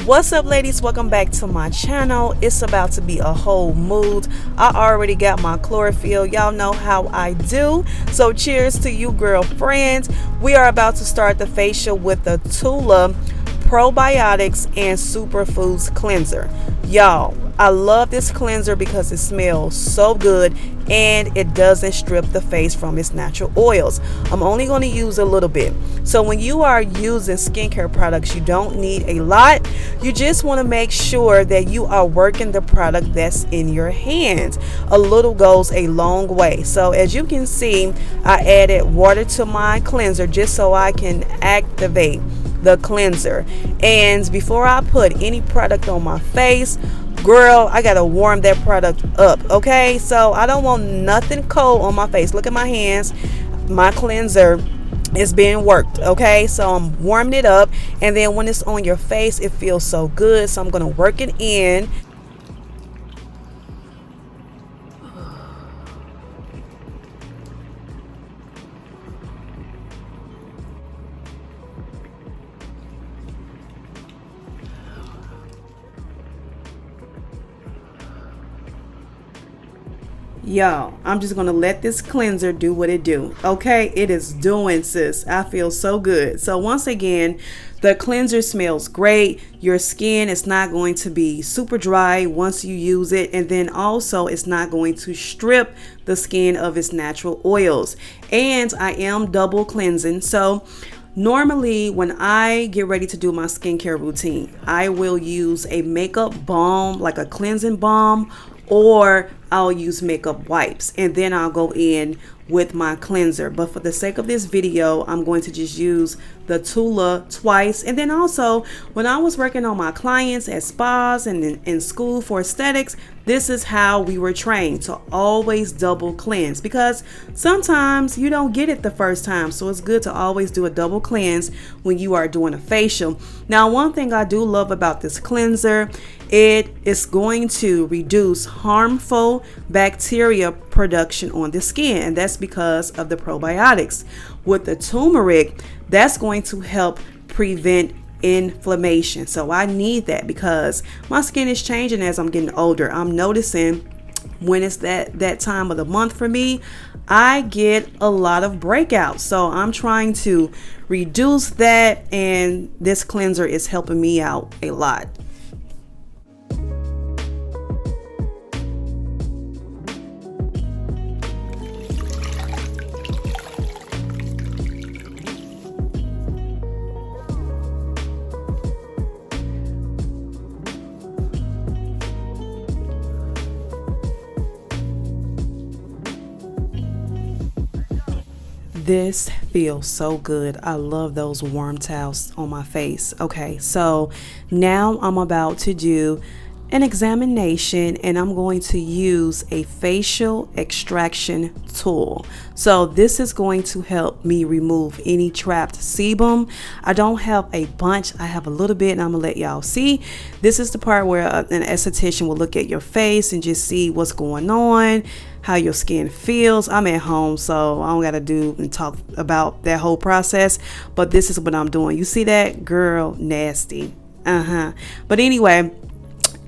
What's up, ladies? Welcome back to my channel. It's about to be a whole mood. I already got my chlorophyll. Y'all know how I do. So cheers to you, girlfriends. We are about to start the facial with the Tula Probiotics and Superfoods Cleanser. Y'all, I love this cleanser because it smells so good and it doesn't strip the face from its natural oils. I'm only going to use a little bit. So when you are using skincare products, you don't need a lot. You just want to make sure that you are working the product that's in your hands. A little goes a long way. So as you can see, I added water to my cleanser just so I can activate the cleanser. And before I put any product on my face, girl, I gotta warm that product up. Okay, so I don't want nothing cold on my face. Look at my hands. My cleanser is being worked. Okay, so I'm warming it up, and then when it's on your face, it feels so good. So I'm gonna work it in. Y'all, I'm just gonna let this cleanser do what it do. Okay, it is doing, sis. I feel so good. So once again, the cleanser smells great. Your skin is not going to be super dry once you use it, and then also it's not going to strip the skin of its natural oils. And I am double cleansing. So normally when I get ready to do my skincare routine, I will use a makeup balm, like a cleansing balm, or I'll use makeup wipes, and then I'll go in with my cleanser. But for the sake of this video, I'm going to just use the Tula twice. And then also, when I was working on my clients at spas and in school for aesthetics, this is how we were trained to always double cleanse, because sometimes you don't get it the first time. So it's good to always do a double cleanse when you are doing a facial. Now, one thing I do love about this cleanser, it is going to reduce harmful bacteria production on the skin, and that's because of the probiotics. With the turmeric, that's going to help prevent inflammation. So I need that because my skin is changing as I'm getting older. I'm noticing when it's that time of the month for me, I get a lot of breakouts. So I'm trying to reduce that, and this cleanser is helping me out a lot. This feels so good. I love those warm towels on my face. Okay, so now I'm about to do an examination, and I'm going to use a facial extraction tool. So this is going to help me remove any trapped sebum. I don't have a bunch, I have a little bit, and I'm gonna let y'all see. This is the part where an esthetician will look at your face and just see what's going on, how your skin feels. I'm at home, so I don't gotta do and talk about that whole process, but this is what I'm doing. You see that? Girl, nasty. But anyway,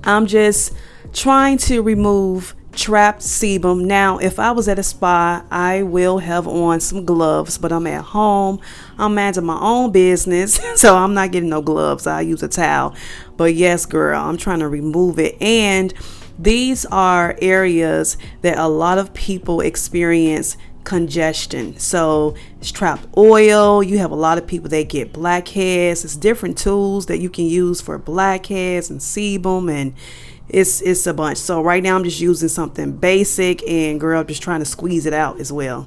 I'm just trying to remove trapped sebum. Now, if I was at a spa, I will have on some gloves, but I'm at home. I'm managing my own business, so I'm not getting no gloves. I use a towel. But yes, girl, I'm trying to remove it. And these are areas that a lot of people experience congestion. So it's trapped oil. You have a lot of people that get blackheads. It's different tools that you can use for blackheads and sebum, and it's a bunch. So right now I'm just using something basic, and girl, just trying to squeeze it out as well.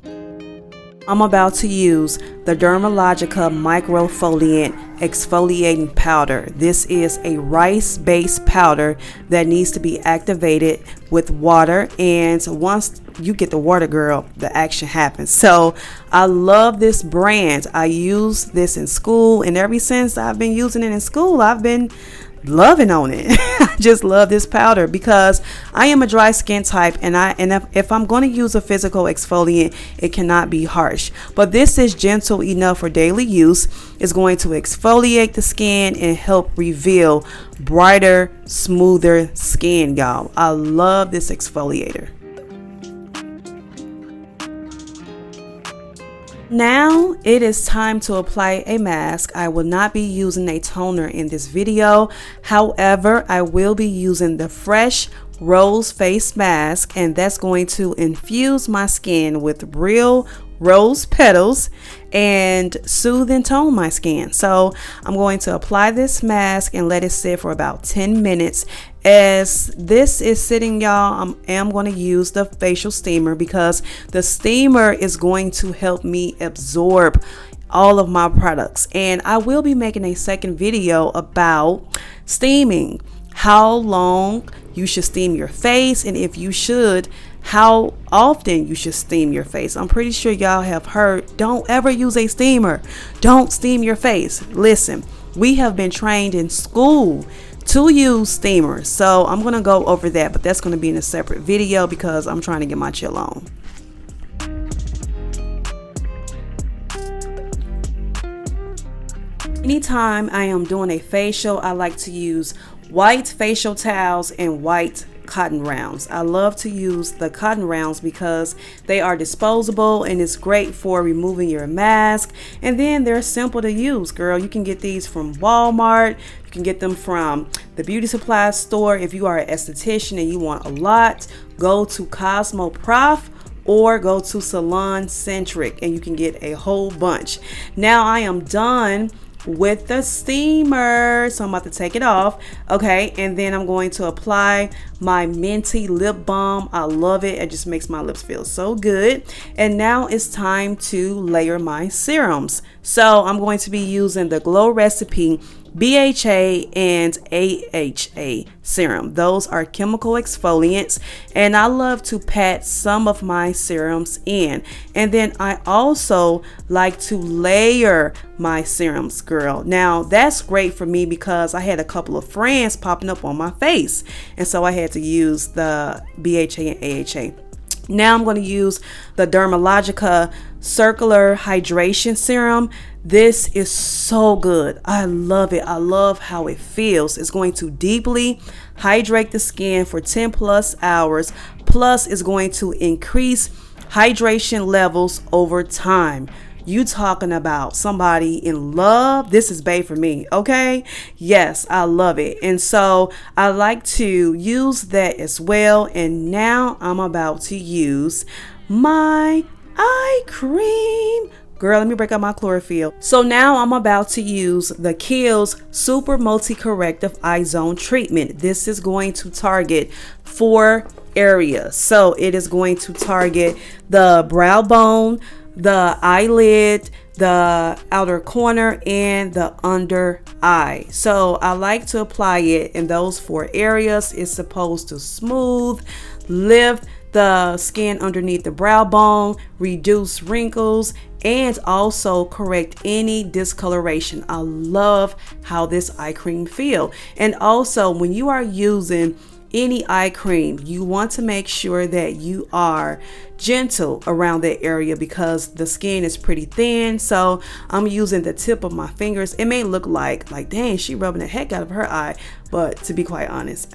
I'm about to use the Dermalogica Microfoliant Exfoliating Powder. This is a rice-based powder that needs to be activated with water, and once you get the water, girl, the action happens. So I love this brand. I use this in school, and ever since I've been using it in school, I've been loving on it. I just love this powder because I am a dry skin type, and if I'm going to use a physical exfoliant, it cannot be harsh. But this is gentle enough for daily use. It's going to exfoliate the skin and help reveal brighter, smoother skin, y'all. I love this exfoliator. Now it is time to apply a mask. I will not be using a toner in this video. However, I will be using the Fresh Rose Face Mask, and that's going to infuse my skin with real rose petals and soothe and tone my skin. So I'm going to apply this mask and let it sit for about 10 minutes. As this is sitting, y'all, I am going to use the facial steamer because the steamer is going to help me absorb all of my products. And I will be making a second video about steaming, how long you should steam your face, and if you should, how often you should steam your face. I'm pretty sure y'all have heard, don't ever use a steamer. Don't steam your face. Listen, we have been trained in school to use steamers, so I'm going to go over that, but that's going to be in a separate video because I'm trying to get my chill on. Anytime I am doing a facial, I like to use white facial towels and white cotton rounds. I love to use the cotton rounds because they are disposable and it's great for removing your mask, and then they're simple to use, girl. You can get these from Walmart, you can get them from the beauty supply store. If you are an esthetician and you want a lot, go to Cosmoprof or go to Salon Centric and you can get a whole bunch. Now I am done with the steamer, so I'm about to take it off. Okay, and then I'm going to apply my minty lip balm. I love it. It just makes my lips feel so good. And now it's time to layer my serums. So I'm going to be using the Glow Recipe BHA and AHA serum. Those are chemical exfoliants, and I love to pat some of my serums in, and then I also like to layer my serums, girl. Now that's great for me because I had a couple of friends popping up on my face, and so I had to use the BHA and AHA. Now I'm going to use the Dermalogica Circular Hydration Serum. This is so good. I love it. I love how it feels. It's going to deeply hydrate the skin for 10 plus hours. Plus, it's going to increase hydration levels over time. You talking about somebody in love? This is bae for me, okay? Yes, I love it. And so I like to use that as well. And now I'm about to use my eye cream. Girl, let me break out my chlorophyll. So now I'm about to use the Kiehl's Super Multi-Corrective Eye Zone Treatment. This is going to target 4 areas. So it is going to target the brow bone, the eyelid, the outer corner, and the under eye. So I like to apply it in those 4 areas. It's supposed to smooth, lift the skin underneath the brow bone, reduce wrinkles, and also correct any discoloration. I love how this eye cream feels. And also, when you are using any eye cream, you want to make sure that you are gentle around that area because the skin is pretty thin. So I'm using the tip of my fingers. It may look like dang, she rubbing the heck out of her eye, but to be quite honest,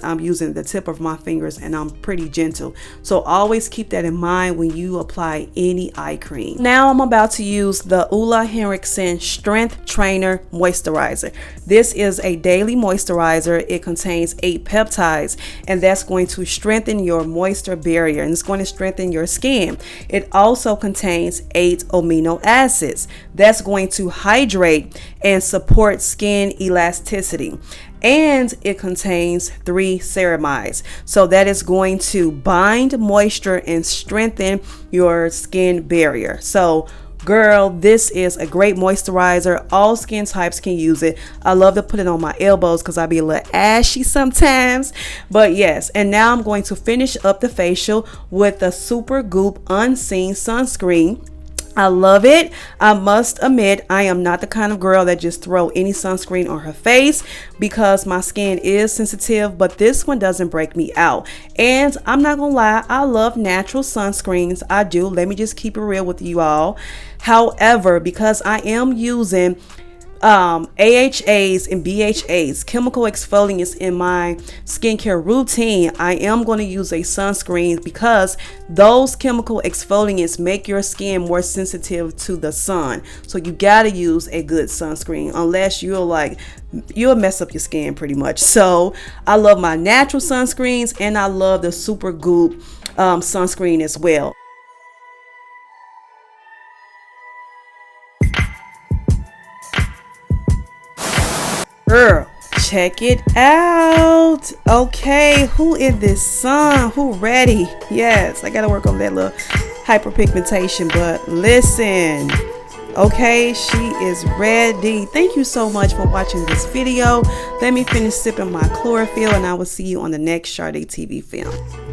I'm using the tip of my fingers and I'm pretty gentle. So always keep that in mind when you apply any eye cream. Now I'm about to use the Henriksen Strength Trainer Moisturizer. This is a daily moisturizer. It contains 8 peptides, and that's going to strengthen your moisture barrier, and it's going to strengthen your skin. It also contains 8 amino acids. That's going to hydrate and support skin elasticity. And it contains 3 ceramides. So that is going to bind moisture and strengthen your skin barrier. So girl, this is a great moisturizer. All skin types can use it. I love to put it on my elbows because I be a little ashy sometimes. But yes, and now I'm going to finish up the facial with the Super Goop Unseen Sunscreen. I love it. I must admit, I am not the kind of girl that just throw any sunscreen on her face because my skin is sensitive, but this one doesn't break me out. And I'm not gonna lie, I love natural sunscreens. I do. Let me just keep it real with you all. However, because I am using AHAs and BHAs, chemical exfoliants, in my skincare routine, I am going to use a sunscreen because those chemical exfoliants make your skin more sensitive to the sun. So you got to use a good sunscreen, unless you'll mess up your skin pretty much. So I love my natural sunscreens, and I love the Super Goop sunscreen as well. Girl, check it out. Okay, who in this sun? Who ready? Yes, I gotta work on that little hyperpigmentation, but listen. Okay, she is ready. Thank you so much for watching this video. Let me finish sipping my chlorophyll, and I will see you on the next Sharde TV film.